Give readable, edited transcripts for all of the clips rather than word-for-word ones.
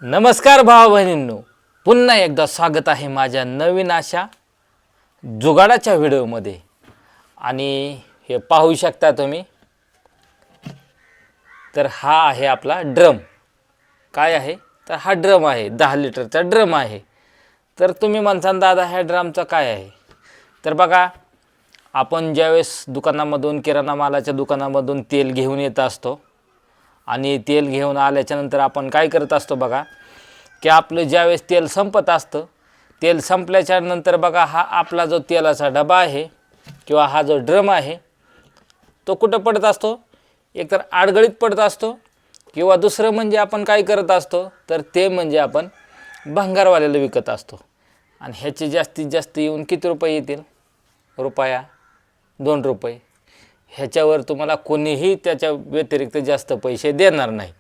नमस्कार भाऊ बहिणींनो, पुन्हा एकदा स्वागत आहे माझ्या नवीन अशा जुगाडाच्या व्हिडिओमध्ये। आणि हे पाहू शकता तुम्ही, तर हा आहे आपला ड्रम। काय आहे तर हा ड्रम आहे, 10 लिटरचा ड्रम आहे। तर तुम्ही म्हणसान दादा ह्या ड्रमचं काय आहे, तर बघा आपण ज्यावेळेस दुकानामधून किराणा मालाच्या दुकानामधून तेल घेऊन येत असतो आणि तेल घेऊन आल्याच्यानंतर आपण काय करत असतो बघा, की आपलं ज्यावेळेस तेल संपत असतं, तेल संपल्याच्या नंतर बघा हा आपला जो तेलाचा डबा आहे किंवा हा जो ड्रम आहे तो कुठं पडत असतो, एकतर आडगळीत पडत असतो किंवा दुसरं म्हणजे आपण काय करत असतो तर ते म्हणजे आपण भंगारवाल्याला विकत असतो। आणि ह्याचे जास्तीत जास्त येऊन किती रुपये येतील, रुपया 2 रुपये। ह्याच्यावर तुम्हाला कोणीही त्याच्या व्यतिरिक्त जास्त पैसे देणार नाही।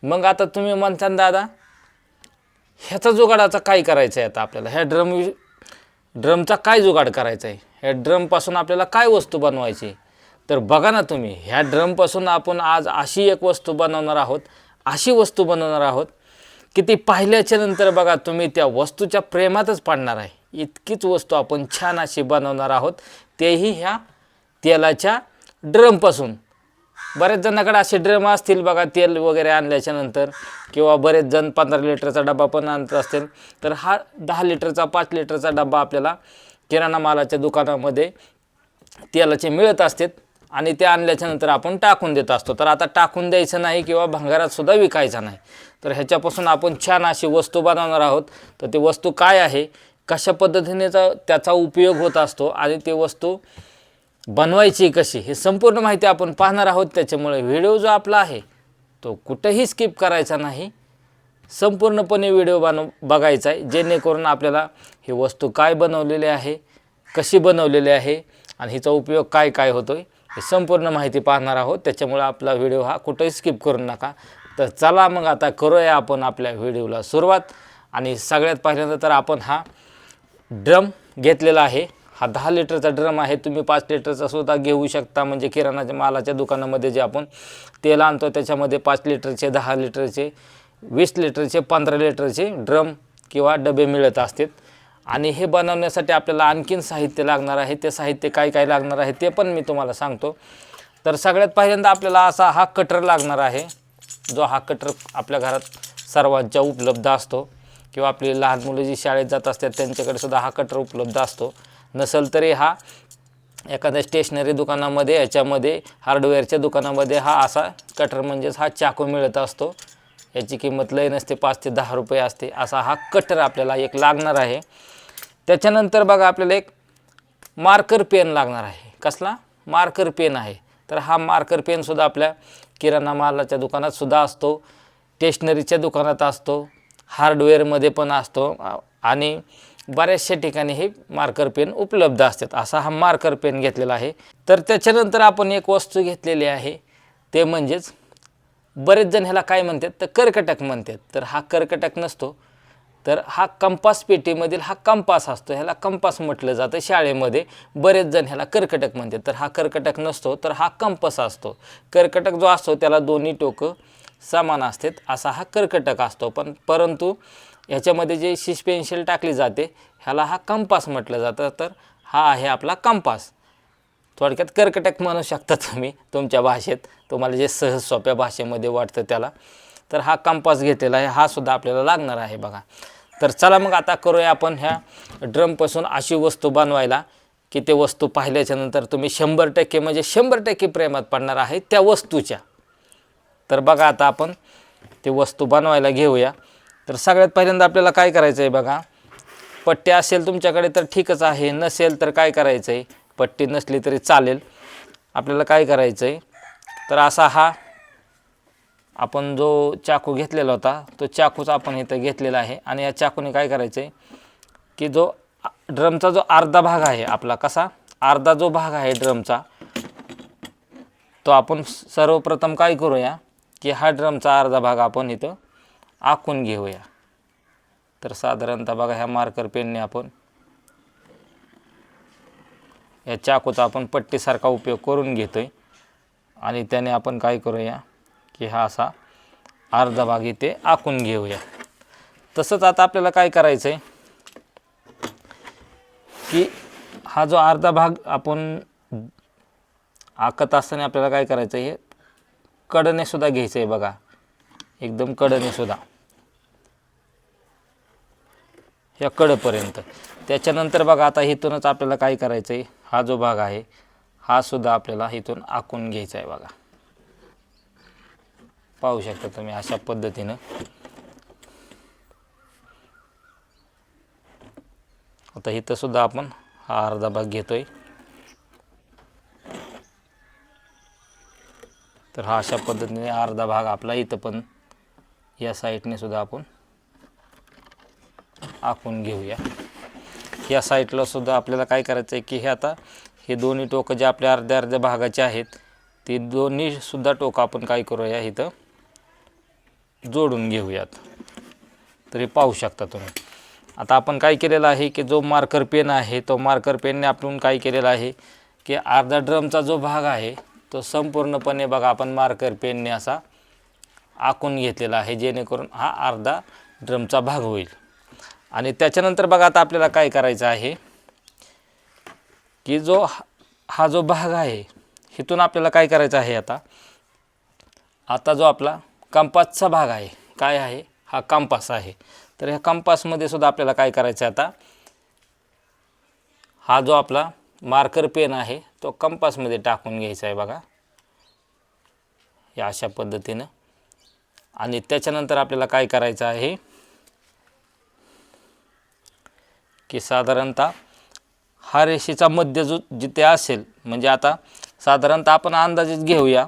मग आता तुम्ही म्हणता दादा ह्याचा जुगाडाचा काय करायचं आहे, आता आपल्याला ह्या ड्रमचा काय जुगाड करायचा आहे, ह्या ड्रमपासून आपल्याला काय वस्तू बनवायची। तर बघा ना तुम्ही, ह्या ड्रमपासून आपण आज अशी एक वस्तू बनवणार आहोत, अशी वस्तू बनवणार आहोत की ती पाहिल्याच्या नंतर बघा तुम्ही त्या वस्तूच्या प्रेमातच पडणार आहे। इतकीच वस्तू आपण छान अशी बनवणार आहोत, तेही ह्या तेलाच्या ड्रमपासून। बरेच जणांकडे असे ड्रम असतील बघा तेल वगैरे आणल्याच्या नंतर, किंवा बरेच जण 15 लिटरचा डबा पण आणत असतील। तर हा 10 लिटरचा 5 लिटरचा डबा आपल्याला किराणा मालाच्या दुकानामध्ये तेलाचे मिळत असतात आणि ते आणल्याच्या नंतर आपण टाकून देत असतो। तर आता टाकून द्यायचं नाही किंवा भंगारात सुद्धा विकायचं नाही। तर ह्याच्यापासून आपण छान अशी वस्तू बनवणार आहोत। तर ती वस्तू काय आहे, कशा पद्धतीने त्याचा उपयोग होत असतो आणि ती वस्तू बनवायची कशी, हे संपूर्ण माहिती आपण पाहणार आहोत। त्याच्यामुळे व्हिडिओ जो आपला आहे तो कुठेही स्किप करायचा नाही, संपूर्णपणे व्हिडिओ बघायचा आहे, जेणेकरून आपल्याला ही वस्तू काय बनवलेली आहे, कशी बनवलेली आहे आणि हिचा उपयोग काय काय होतोय हे संपूर्ण माहिती पाहणार आहोत। त्याच्यामुळे आपला व्हिडिओ हा कुठेही स्किप करू नका। तर चला मग आता करूया आपण आपल्या व्हिडिओला सुरुवात। आणि सगळ्यात पहिल्यांदा तर आपण हा ड्रम घेतलेला आहे, हा 10 लिटरचा ड्रम आहे। तुम्ही 5 लिटरचा सुद्धा घेऊ शकता, म्हणजे किराणाच्या मालाच्या दुकानामध्ये जे आपण तेल आणतो त्याच्यामध्ये 5 लिटरचे, 10 लिटरचे, 20 लिटरचे, 15 लिटरचे ड्रम किंवा डबे मिळत असतात। आणि हे बनवण्यासाठी आपल्याला आणखीन साहित्य लागणार आहे। ते साहित्य काय काय लागणार आहे ते पण मी तुम्हाला सांगतो। तर सगळ्यात पहिल्यांदा आपल्याला असा हा कटर लागणार आहे, जो हा कटर आपल्या घरात सर्वांच्या उपलब्ध असतो, किंवा आपली लहान मुलं जी शाळेत जात असतात त्यांच्याकडे सुद्धा हा कटर उपलब्ध असतो। नसेल तरी हा एखाद्या स्टेशनरी दुकानामध्ये, याच्यामध्ये हार्डवेअरच्या दुकानामध्ये हा असा कटर म्हणजेच हा चाकू मिळत असतो। याची किंमत लय नसते, 5 ते 10 रुपये असते। असा हा कटर आपल्याला एक लागणार आहे। त्याच्यानंतर बघा आपल्याला एक मार्कर पेन लागणार आहे। कसला मार्कर पेन आहे, तर हा मार्कर पेन सुद्धा आपल्या किराणा मालाच्या दुकानात सुद्धा असतो, स्टेशनरीच्या दुकानात असतो, हार्डवेअरमध्ये पण असतो आणि बऱ्याचशा ठिकाणी हे मार्कर पेन उपलब्ध असतात। असा हा मार्कर पेन घेतलेला आहे। तर त्याच्यानंतर आपण एक वस्तू घेतलेली आहे, ते म्हणजेच बरेच जण ह्याला काय म्हणतात तर कर्कटक म्हणतात। तर हा कर्कटक नसतो, तर हा कंपास पेटीमधील हा कंपास असतो, ह्याला कंपास म्हटलं जातं शाळेमध्ये। बरेच जण ह्याला कर्कटक म्हणतात, तर हा कर्कटक नसतो, तर हा कंपास असतो। कर्कटक जो असतो त्याला दोन्ही टोकं समान असतात, असा हा कर्कटक असतो। परंतु ह्याच्यामध्ये जे शिस पेन्सिल टाकली जाते ह्याला हा कंपास म्हटलं जातं। तर हा आहे आपला कंपास, थोडक्यात कर्कटक म्हणू शकता तुम्ही तुमच्या भाषेत, तुम्हाला जे सहज सोप्या भाषेमध्ये वाटतं त्याला। तर हा कंपास घेतलेला आहे, हा सुद्धा आपल्याला लागणार आहे बघा। तर चला मग आता करूया आपण ह्या ड्रमपासून अशी वस्तू बनवायला की ते वस्तू पाहिल्याच्या नंतर तुम्ही 100% म्हणजे 100% प्रेमात पडणार आहे त्या वस्तूच्या। तर बघा आता आपण ते वस्तू बनवायला घेऊया। तर सगळ्यात पहिल्यांदा आपल्याला काय करायचं आहे बघा, पट्टी असेल तुमच्याकडे तर ठीकच आहे, नसेल तर काय करायचं आहे, पट्टी नसली तरी चालेल। आपल्याला काय करायचं आहे तर असा हा आपण जो चाकू घेतलेला होता तो चाकूच आपण इथं घेतलेला आहे। आणि या चाकूने काय करायचं आहे की जो ड्रमचा जो अर्धा भाग आहे आपला, कसा अर्धा जो भाग आहे ड्रमचा, तो आपण सर्वप्रथम काय करूया की हा ड्रमचा अर्धा भाग आपण इथं आखून घेऊया। तर साधारणतः बघा ह्या मार्कर पेनने आपण या चाकूचा आपण पट्टीसारखा उपयोग करून घेतोय आणि त्याने आपण काय करूया की हा असा अर्धा भाग इथे आखून घेऊया। तसंच आता आपल्याला काय करायचं आहे की हा जो अर्धा भाग आपण आखत असताना आपल्याला काय करायचं आहे, हे कडने सुद्धा घ्यायचं आहे बघा, एकदम कडने सुद्धा या कडपर्यंत. त्याच्यानंतर बघा आता इथूनच आपल्याला काय करायचं आहे, हा जो भाग आहे हा सुद्धा आपल्याला इथून आखून घ्यायचा आहे बघा. पाहू शकता तुम्ही अशा पद्धतीनं. आता इथं सुद्धा आपण हा अर्धा भाग घेतोय. तर हा अशा पद्धतीने अर्धा भाग आपला इथं पण या साईडने सुद्धा आपण आखून घेऊया. या साईडला सुद्धा आपल्याला काय करायचं आहे की हे आता हे दोन्ही टोकं जे आपल्या अर्ध्या अर्ध्या भागाचे आहेत ते दोन्ही सुद्धा टोकं आपण काय करूया इथं जोडून घेऊयात. तर हे पाहू शकता तुम्ही. आता आपण काय केलेलं आहे की जो मार्कर पेन आहे तो मार्कर पेनने आपण काय केलेलं आहे की अर्धा ड्रमचा जो भाग आहे तो संपूर्णपणे बघा आपण मार्कर पेनने असा आखून घेतलेला आहे, जेणेकरून हा अर्धा ड्रमचा भाग होईल. आणि त्याच्यानंतर बघा आता आपल्याला काय करायचं आहे की जो हा जो भाग आहे इथून आपल्याला काय करायचं आहे, आता जो आपला कंपासचा भाग आहे, काय आहे हा कंपास आहे. तर ह्या कंपासमध्ये सुद्धा आपल्याला काय करायचं आहे, आता हा जो आपला मार्कर पेन आहे तो कंपासमध्ये टाकून घ्यायचा आहे बघा या अशा पद्धतीनं. आणि त्याच्यानंतर आपल्याला काय करायचं आहे की साधारणतः हा रेषेचा मध्य जो जिथे असेल, म्हणजे आता साधारणतः आपण अंदाजेच घेऊया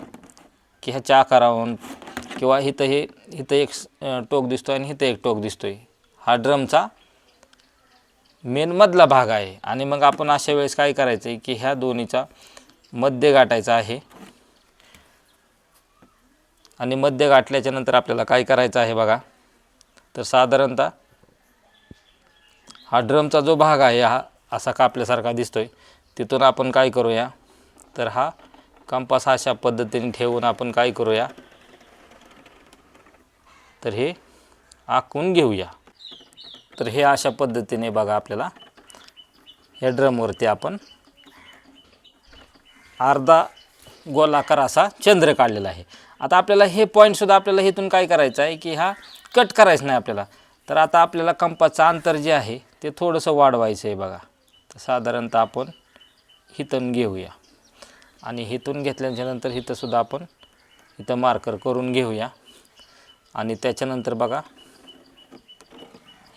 की ह्याच्या आकारावरून किंवा इथं एक टोक दिसतोय आणि इथं एक टोक दिसतोय, हा ड्रमचा मेन मधला भाग आहे. आणि मग आपण अशा वेळेस काय करायचं आहे की ह्या दोन्हीचा मध्य गाठायचा आहे. आणि मध्य गाठल्याच्या नंतर आपल्याला काय करायचं आहे बघा, तर साधारणतः हा ड्रमचा जो भाग आहे हा असा कापल्यासारखा दिसतोय, तिथून आपण काय करूया, तर हा कंपास अशा पद्धतीने ठेवून आपण काय करूया, तर हे आखून घेऊया. तर हे अशा पद्धतीने बघा आपल्याला या ड्रमवरती आपण अर्धा गोलाकार असा चंद्र काढलेला आहे. आता आपल्याला हे पॉईंटसुद्धा आपल्याला इथून काय करायचं आहे की हा कट करायचं नाही आपल्याला. तर आता आपल्याला कंपासचं अंतर जे आहे ते थोडंसं वाढवायचं आहे बघा. तर साधारणतः आपण इथून घेऊया आणि इथून घेतल्यानंतर इथंसुद्धा आपण इथं मार्कर करून घेऊया. आणि त्याच्यानंतर बघा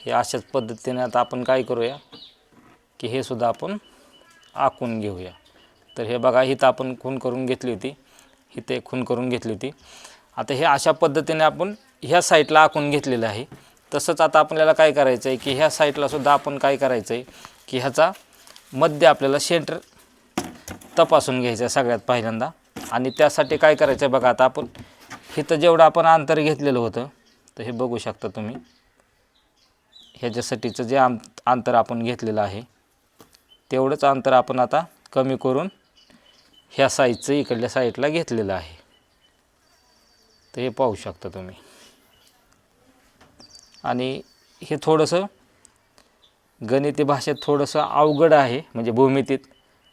हे अशाच पद्धतीने आता आपण काय करूया की हे सुद्धा आपण आखून घेऊया. तर हे बघा इथं आपण खूण करून घेतली होती, इथं एक खूण करून घेतली होती. आता हे अशा पद्धतीने आपण ह्या साईडला आखून घेतलेलं आहे. तसंच आता आपल्याला काय करायचं आहे की ह्या साईडला सुद्धा आपण काय करायचं आहे की ह्याचा मध्य आपल्याला सेंटर तपासून घ्यायचं आहे सगळ्यात पहिल्यांदा. आणि त्यासाठी काय करायचं आहे बघा, आता आपण इथं जेवढं आपण अंतर घेतलेलं होतं तर हे बघू शकता तुम्ही, ह्याच्यासाठीचं जे अंतर आपण घेतलेलं आहे तेवढंच अंतर आपण आता कमी करून ह्या साईजचं इकडल्या साईडला घेतलेलं आहे. तर हे पाहू शकता तुम्ही. आणि हे थोडंसं गणिती भाषेत थोडंसं अवघड आहे, म्हणजे भूमितीत.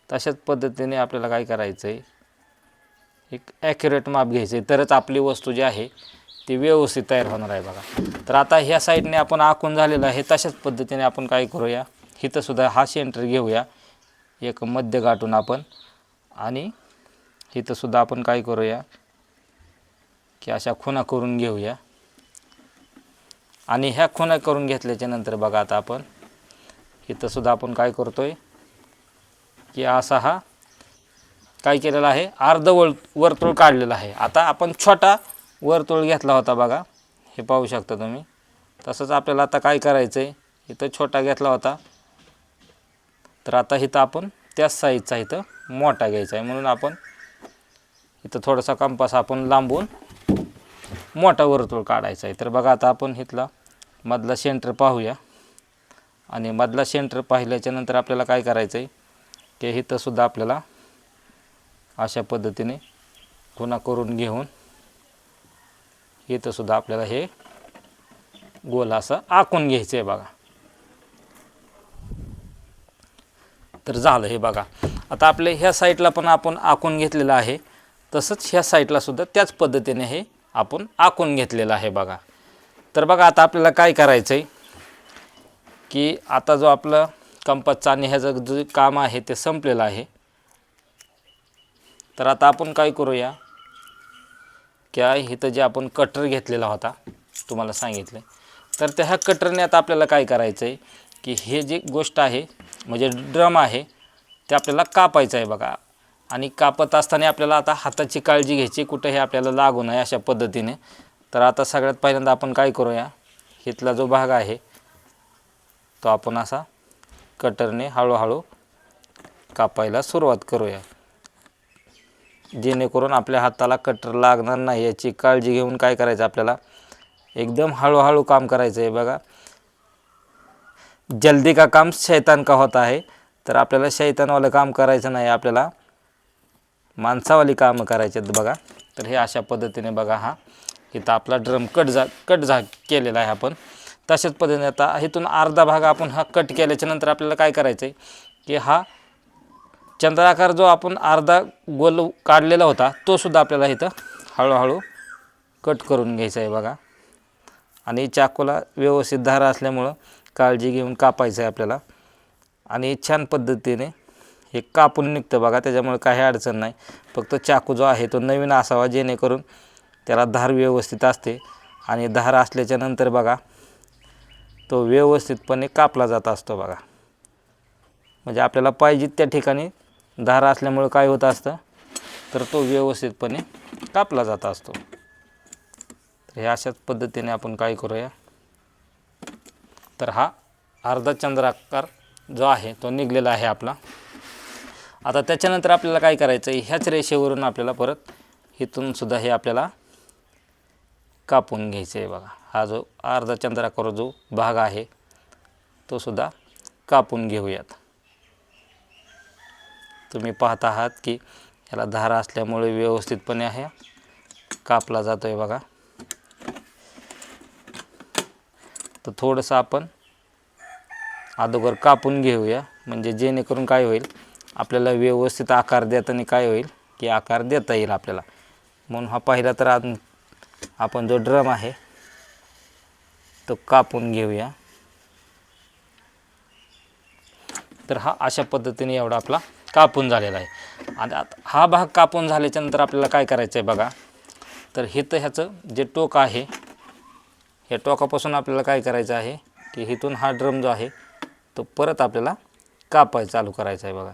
तशाच पद्धतीने आपल्याला काय करायचं आहे, एक ॲक्युरेट माप घ्यायचं आहे, तरच आपली वस्तू जी आहे ती व्यवस्थित तयार होणार आहे बघा. तर आता ह्या साईडने आपण आखून झालेलं आहे, तशाच पद्धतीने आपण काय करूया, इथंसुद्धा हा सेंटर घेऊया एक मध्य गाठून आपण. आणि इथंसुद्धा आपण काय करूया की अशा खुणा करून घेऊया. आणि ह्या खुणा करून घेतल्याच्या नंतर बघा आता आपण इथंसुद्धा आपण काय करतोय की असा हा काय केलेला आहे, अर्ध वर्तुळ काढलेला आहे. आता आपण छोटा वर्तुळ घेतला होता बघा, हे पाहू शकता तुम्ही. तसंच आपल्याला आता काय करायचं आहे, इथं छोटा घेतला होता तर आता इथं आपण त्याच साईजचा इथं मोठा घ्यायचा आहे. म्हणून आपण इथं थोडासा कंपास आपण लांबून मोठा वर्तुळ काढायचा आहे. तर बघा आता आपण इथला मधला सेंटर पाहूया. आणि मधला सेंटर पाहिल्याच्या नंतर आपल्याला काय करायचं आहे की इथंसुद्धा आपल्याला अशा पद्धतीने खुणा करून घेऊन इथंसुद्धा आपल्याला हे गोल असं आखून घ्यायचं आहे बघा. तर झालं हे बघा. आता आपले ह्या साईडला पण आपण आखून घेतलेलं आहे, तसंच ह्या साईडला सुद्धा त्याच पद्धतीने हे आपण आखून घेतलेलं आहे बघा. तर बघा आता आपल्याला काय करायचं आहे की आता जो आपलं कंपासचं आणि ह्याचं जे काम आहे ते संपलेलं आहे. तर आता आपण काय करूया, क्या इथं जे आपण कटर घेतलेला होता तुम्हाला सांगितलं, तर त्या ह्या कटरने आता आपल्याला काय करायचं आहे की हे जी गोष्ट आहे म्हणजे ड्रम आहे ते आपल्याला कापायचं आहे बघा. आणि कापत असताना आपल्याला आता हाताची काळजी घ्यायची, कुठे हे आपल्याला लागू नये अशा पद्धतीने. तर आता सगळ्यात पहिल्यांदा आपण काय करूया, इथला जो भाग आहे तो आपण असा कटरने हळूहळू कापायला सुरुवात करूया, जेणेकरून आपल्या हाताला कटर लागणार नाही याची काळजी घेऊन काय करायचं आपल्याला एकदम हळूहळू काम करायचं आहे बघा. जल्दी का काम शैतान का होता है. तर आपल्याला शैतानवालं काम करायचं नाही, आपल्याला माणसावाली कामं करायचे आहेत बघा. तर हे अशा पद्धतीने बघा, हा इथं आपला ड्रम कट केलेला आहे आपण. तशाच पद्धतीने आता इथून अर्धा भाग आपण हा कट केल्याच्या नंतर आपल्याला काय करायचं आहे की हा चंद्राकार जो आपण अर्धा गोल काढलेला होता तो सुद्धा आपल्याला इथं हळूहळू कट करून घ्यायचा आहे बघा. आणि चाकूला व्यवस्थित धार असल्यामुळं काळजी घेऊन कापायचं आहे आपल्याला. आणि छान पद्धतीने हे कापून निघतं बघा, त्याच्यामुळे काही अडचण नाही. फक्त चाकू जो आहे तो नवीन असावा, जेणेकरून त्याला धार व्यवस्थित असते. आणि धार असल्याच्या नंतर बघा तो व्यवस्थितपणे कापला जात असतो बघा. म्हणजे आपल्याला पाहिजे त्या ठिकाणी धार असल्यामुळे काय होत असतं, तर तो व्यवस्थितपणे कापला जात असतो. तर हे अशाच पद्धतीने आपण काय करूया, तर हा अर्धा चंद्राकार जो आहे तो निघलेला आहे आपला. आता त्याच्यानंतर आपल्याला काय करायचं आहे, ह्याच रेषेवरून आपल्याला परत इथून सुद्धा हे आपल्याला कापून घ्यायचं आहे बघा. हा जो अर्धा चंद्राकार जो भाग आहे तो सुद्धा कापून घेऊयात. तुम्ही पाहत आहात की ह्याला धार असल्यामुळे व्यवस्थितपणे आहे कापला जातो आहे बघा. तर थोडंसं आपण अगोदर कापून घेऊया, म्हणजे जेणेकरून काय होईल आपल्याला व्यवस्थित आकार देताना काय होईल की आकार देता येईल आपल्याला. म्हणून हा पहिला तर आपण जो ड्रम आहे तो कापून घेऊया. तर हा अशा पद्धतीने एवढा आपला कापून झालेला आहे. आणि आता हा भाग कापून झाल्याच्यानंतर आपल्याला काय करायचं आहे बघा, तर ह्याचं जे टोक आहे या टोकापासून आपल्याला काय करायचं आहे की इथून हा ड्रम जो आहे तो परत आपल्याला कापायला चालू करायचा आहे बघा.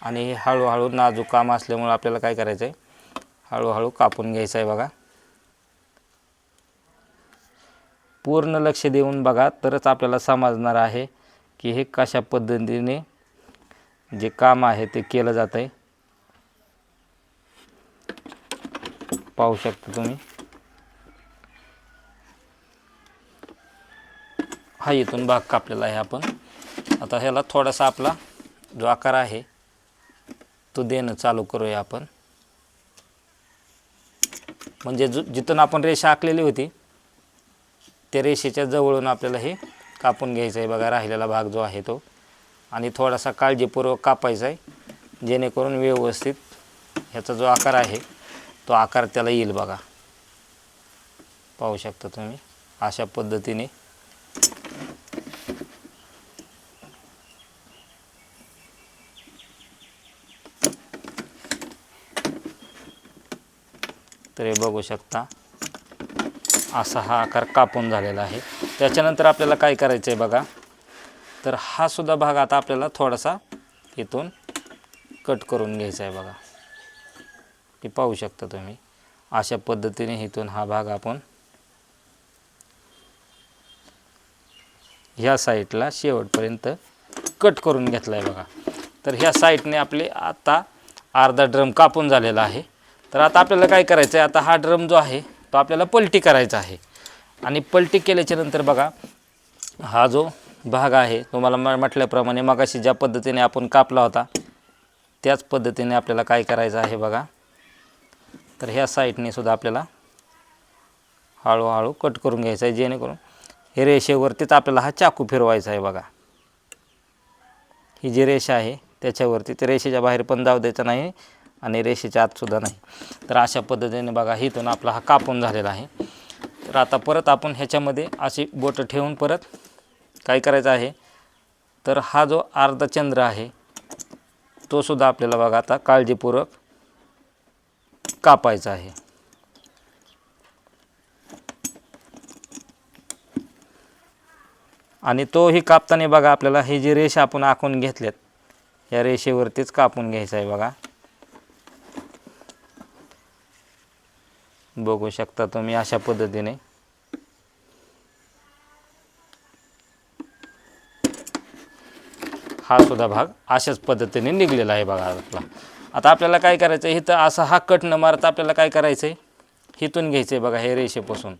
आणि हे हळूहळू नाजूक काम असल्यामुळे आपल्याला काय करायचं आहे, हळूहळू कापून घ्यायचं आहे बघा. पूर्ण लक्ष देऊन बघा, तरच आपल्याला समजणार आहे की हे कशा पद्धतीने जे काम आहे ते केलं जात आहे. पाहू शकता तुम्ही, हा इथून भाग कापलेला आहे आपण. आता ह्याला थोडासा आपला जो आकार आहे तो देणं चालू करूया आपण. म्हणजे जिथून आपण रेषा आखलेली होती त्या रेषेच्या जवळून आपल्याला हे कापून घ्यायचं आहे बघा, राहिलेला भाग जो आहे तो. आणि थोडासा काळजीपूर्वक कापायचा आहे, जेणेकरून व्यवस्थित ह्याचा जो आकार आहे तो आकार त्याला येईल बघा. पाहू शकता तुम्ही अशा पद्धतीने. तर हे बघू शकता असा हा आकार कापून झालेला आहे. त्याच्यानंतर आपल्याला काय करायचं आहे बघा, तर हा सुद्धा भाग आता आपल्याला थोडासा इथून कट करून घ्यायचा आहे बघा. ते पाहू शकता तुम्ही अशा पद्धतीने इथून हा भाग आपण ह्या साईडला शेवटपर्यंत कट करून घेतला आहे बघा. तर ह्या साईडने आपले आता अर्धा ड्रम कापून झालेला आहे. तर आता आपल्याला काय करायचं आहे, आता हा ड्रम जो आहे तो आपल्याला पलटी करायचा आहे. आणि पलटी केल्याच्यानंतर बघा हा जो भाग आहे तुम्हाला म्हटल्याप्रमाणे मगाशी ज्या पद्धतीने आपण कापला होता त्याच पद्धतीने आपल्याला काय करायचं आहे बघा. तर ह्या साईडने सुद्धा आपल्याला हळूहळू कट करून घ्यायचा आहे, जेणेकरून हे रेषेवरतीच आपल्याला हा चाकू फिरवायचा आहे बघा. ही जी रेषा आहे त्याच्यावरती, ते रेषेच्या बाहेर पण जाऊ द्यायचं नाही आणि रेषेच्या आतसुद्धा नाही. तर अशा पद्धतीने बघा इथून आपला हा कापून झालेला आहे. तर आता परत आपण ह्याच्यामध्ये अशी बोटं ठेवून परत काय करायचं आहे, तर हा जो अर्धचंद्र आहे तो सुद्धा आपल्याला बघा आता काळजीपूर्वक कापायचा आहे. आणि तोही कापताना बघा आपल्याला ही जी रेषा आपण आखून घेतल्यात या रेषेवरतीच कापून घ्यायचं आहे बघा. बघू शकता तुम्ही अशा पद्धतीने हा सुद्धा भाग अशाच पद्धतीने निघलेला आहे बघा आपला. आता आपल्याला काय करायचं आहे, इथं असा हा कट न मारता आपल्याला काय करायचं आहे, हिथून घ्यायचं आहे बघा हे रेषेपासून.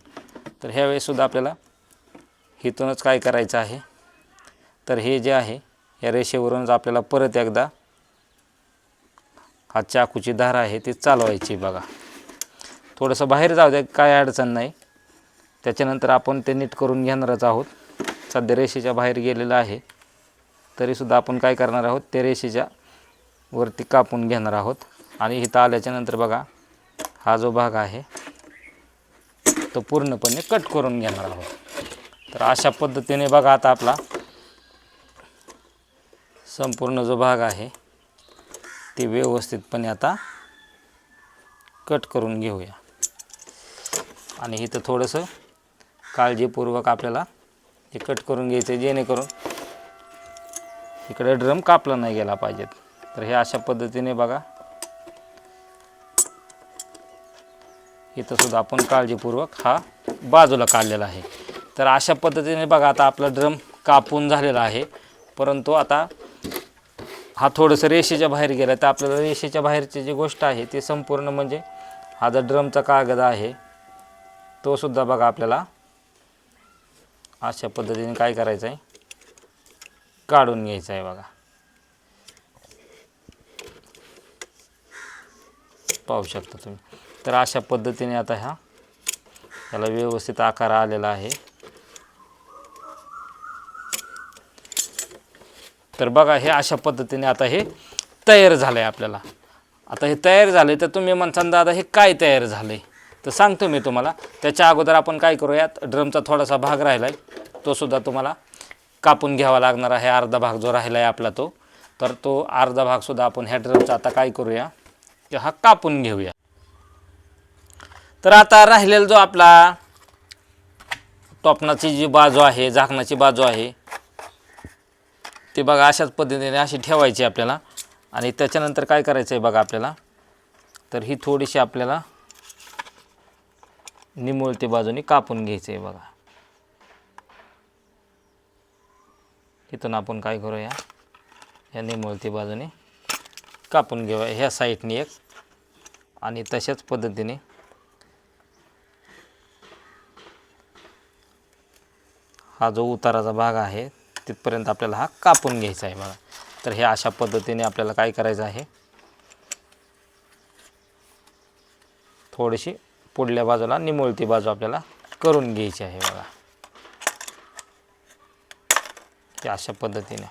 तर ह्यावेळेससुद्धा आपल्याला हिथूनच काय करायचं आहे, तर हे जे आहे या रेषेवरूनच आपल्याला परत एकदा हा चाकूची धार आहे ती चालवायची बघा. थोडंसं बाहेर जाऊ द्या, काय अडचण नाही, त्याच्यानंतर आपण ते नीट करून घेणारच आहोत. सध्या रेषेच्या बाहेर गेलेलं आहे तरीसुद्धा आपण काय करणार आहोत, ते रेषेच्या वरती कापून घेणार आहोत. आणि इथं आल्याच्यानंतर बघा हा जो भाग आहे तो पूर्णपणे कट करून घेणार आहोत. तर अशा पद्धतीने बघा आता आपला संपूर्ण जो भाग आहे ते व्यवस्थितपणे आता कट करून घेऊया. आणि इथं थोडंसं काळजीपूर्वक आपल्याला हे कट करून घ्यायचं आहे, जेणेकरून इकडे ड्रम कापला नाही गेला पाहिजेत. तर हे अशा पद्धतीने बघा इथं सुद्धा आपण काळजीपूर्वक हा बाजूला काढलेला आहे. तर अशा पद्धतीने बघा आता आपला ड्रम कापून झालेला आहे. परंतु आता हा थोडंसं रेषेच्या बाहेर गेला, तर आपल्याला रेषेच्या बाहेरची जी गोष्ट आहे ती संपूर्ण म्हणजे हा जो ड्रमचा कागद आहे तो सुद्धा बघा आपल्याला अशा पद्धतीने काय करायचं आहे, काढून घ्यायचं आहे बघा. पाहू शकता तुम्ही. तर अशा पद्धतीने आता याला व्यवस्थित आकार आलेला आहे. तर बघा हे अशा पद्धतीने आता हे तयार झालं आहे आपल्याला. आता हे तयार झाले तर तुम्ही म्हणसान दादा हे काय तयार झालं आहे, तर सांगतो मी तुम्हाला. त्याच्या अगोदर आपण काय करूयात, ड्रमचा थोडासा भाग राहिला आहे तो सुद्धा तुम्हाला कापून घ्यावा लागणार आहे. अर्धा भाग जो राहिला आहे आपला तो, तर तो अर्धा भागसुद्धा आपण ह्या ड्रमचा आता काय करूया की हा कापून घेऊया. तर आता राहिलेला जो आपला टोपणाची जी बाजू आहे, झाकणाची बाजू आहे ती बघा अशाच पद्धतीने अशी ठेवायची आपल्याला. आणि त्याच्यानंतर काय करायचं आहे बघा आपल्याला, तर ही थोडीशी आपल्याला निमुळते बाजूने कापून घ्यायचं आहे बघा. इथून आपण काय करूया, ह्या निमुळती बाजूने कापून घेऊया ह्या साईडने एक, आणि तशाच पद्धतीने हा जो उताराचा भाग आहे तिथपर्यंत आपल्याला हा कापून घ्यायचा आहे बघा. तर हे अशा पद्धतीने आपल्याला काय करायचं आहे, थोडीशी पुढल्या बाजूला निमुळती बाजू आपल्याला करून घ्यायची आहे बघा. ते अशा पद्धतीने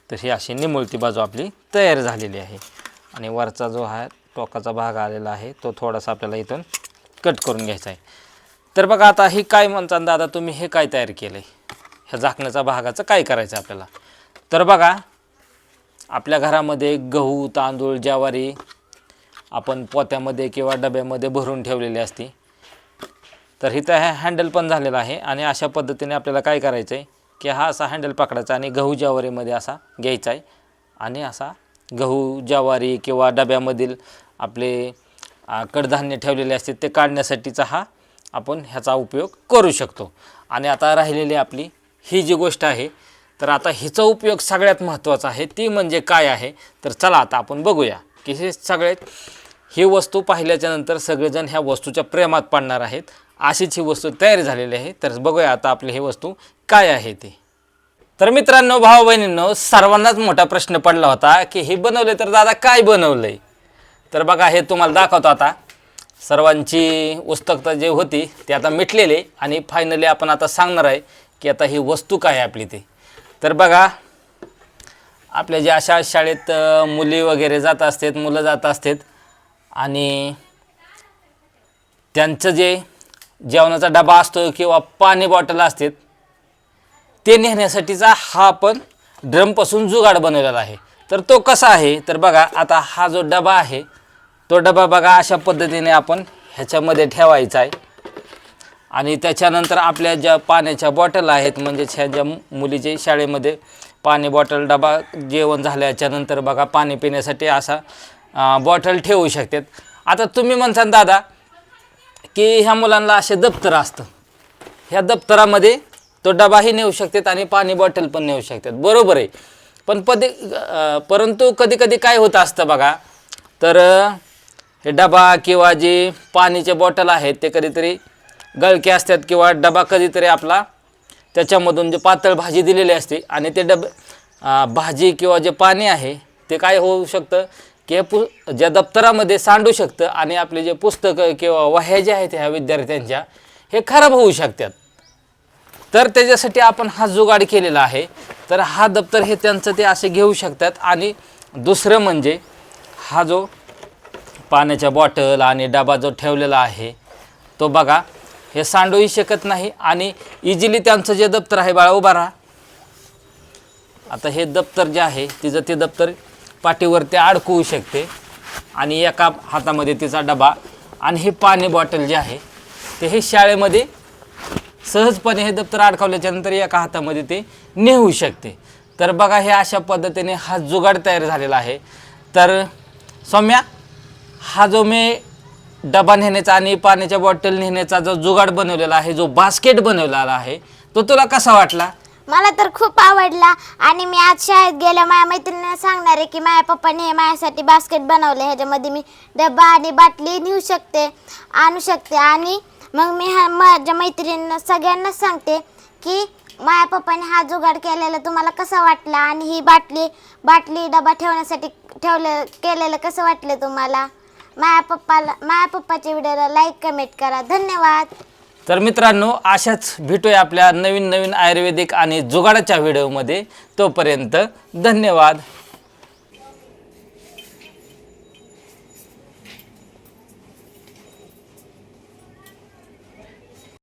तर ही अशी निमुळती बाजू आपली तयार झालेली आहे. आणि वरचा जो हा टोकाचा भाग आलेला आहे तो थोडासा आपल्याला इथून कट करून घ्यायचा आहे. तर बघा आता ही काय म्हणतात दादा तुम्ही हे काय तयार केलं आहे, ह्या झाकण्याचा भागाचं काय करायचं आपल्याला. तर बघा आपल्या घरामध्ये गहू, तांदूळ, ज्वारी आपण पोत्यामध्ये किंवा डब्यामध्ये भरून ठेवलेली असते. तर इथं हा हँडल पण झालेला आहे. आणि अशा पद्धतीने आपल्याला काय करायचं आहे की हा असा हँडल पकडायचा आणि गहू ज्वारीमध्ये असा घ्यायचा आहे. आणि असा गहू, ज्वारी किंवा डब्यामधील आपले कडधान्य ठेवलेले असते ते काढण्यासाठीचा हा आपण ह्याचा उपयोग करू शकतो. आणि आता राहिलेली आपली ही जी गोष्ट आहे, तर आता हिचा उपयोग सगळ्यात महत्त्वाचा आहे, ती म्हणजे काय आहे. तर चला आता आपण बघूया की हे ही वस्तू पाहिल्याच्यानंतर सगळेजण ह्या वस्तूच्या प्रेमात पडणार आहेत. अशीच ही वस्तू तयार झालेली आहे. तर बघूया आता आपली ही वस्तू काय आहे ती. तर मित्रांनो, भाऊ बहिणींनो, सर्वांनाच मोठा प्रश्न पडला होता की हे बनवले तर दादा काय बनवलंय. तर बघा हे तुम्हाला दाखवतो आता. सर्वांची उत्सुकता जे होती ती आता मिटलेली आणि फायनली आपण आता सांगणार आहे की आता ही वस्तू काय आहे आपली ती. तर बघा आपल्या जे अशा शाळेत मुली वगैरे जात असतात, मुलं जात असतात आणि त्यांचं जे जेवणाचा डबा असतो किंवा पाणी बॉटल असतात ते नेण्यासाठीचा हा आपण ड्रमपासून जुगाड बनवलेला आहे. तर तो कसा आहे तर बघा आता हा जो डबा आहे तो डबा बघा अशा पद्धतीने आपण ह्याच्यामध्ये ठेवायचा आहे आणि त्याच्यानंतर आपल्या ज्या पाण्याच्या बॉटल आहेत म्हणजेच ह्या ज्या मुलीचे शाळेमध्ये पाणी बॉटल डबा जेवण झाल्याच्यानंतर बघा पाणी पिण्यासाठी असा बॉटल ठेवू शकतात. आता तुम्ही म्हणता दादा की ह्या मुलांना असे दप्तर असतं, ह्या दप्तरामध्ये तो डबाही नेऊ शकतात आणि पाणी बॉटल पण नेऊ शकतात. बरोबर आहे. परंतु कधी कधी काय होतं असतं बघा, तर हे डबा किंवा जे पाणीचे बॉटल आहेत ते कधीतरी गळके असतात किंवा डबा कधीतरी आपला त्याच्यामधून जे पातळ भाजी दिलेली असते आणि ते भाजी किंवा जे पाणी आहे ते काय होऊ शकतं की ज्या दप्तरामध्ये सांडू शकतं आणि आपले जे पुस्तकं किंवा वह्या ज्या आहेत ह्या विद्यार्थ्यांच्या हे खराब होऊ शकतात. तर त्याच्यासाठी आपण हा जुगाड केलेला आहे. तर हा दप्तर हे त्यांचं ते असे घेऊ शकतात. आणि दुसरं म्हणजे हा जो पाण्याच्या बॉटल आणि डबा जो ठेवलेला आहे तो बघा हे सांडूही शकत नाही आणि इझिली त्यांचं जे दप्तर आहे बाळा उभा राहा. आता हे दप्तर जे आहे तिचं ते दप्तर पाठीवरती अडकवू शकते आणि एका हातामध्ये तिचा डबा आणि हे पाणी बॉटल जे आहे ते हे शाळेमध्ये सहजपणे हे दप्तर अडकवल्याच्यानंतर एका हातामध्ये ते नेऊ शकते. तर बघा हे अशा पद्धतीने हा जुगाड तयार झालेला आहे. तर सौम्या, हा जो मी डबा नेण्याचा आणि पाण्याच्या बॉटल नेण्याचा जो जुगाड बनवलेला आहे, जो बास्केट बनवलेला आहे, तो तुला कसा वाटला? मला तर खूप आवडला आणि मी आज शाळेत गेल्या माझ्या मैत्रिणींना सांगणार आहे की माझ्या पप्पाने हे माझ्यासाठी बास्केट बनवले, ह्याच्यामध्ये मी डबा आणि बाटली नेऊ शकते, आणू शकते. आणि मग मी माझ्या मैत्रिणींना सगळ्यांना सांगते की माझ्या पप्पाने हा जुगाड केलेला तुम्हाला कसा वाटला आणि ही बाटली डबा ठेवण्यासाठी केलेलं कसं वाटलं तुम्हाला. माझ्या पप्पाच्या व्हिडिओला लाईक कमेंट करा. धन्यवाद. तर मित्रांनो, अशाच भेटूया आपल्या नवीन आयुर्वेदिक आणि जुगाडाच्या व्हिडिओमध्ये. तोपर्यंत धन्यवाद.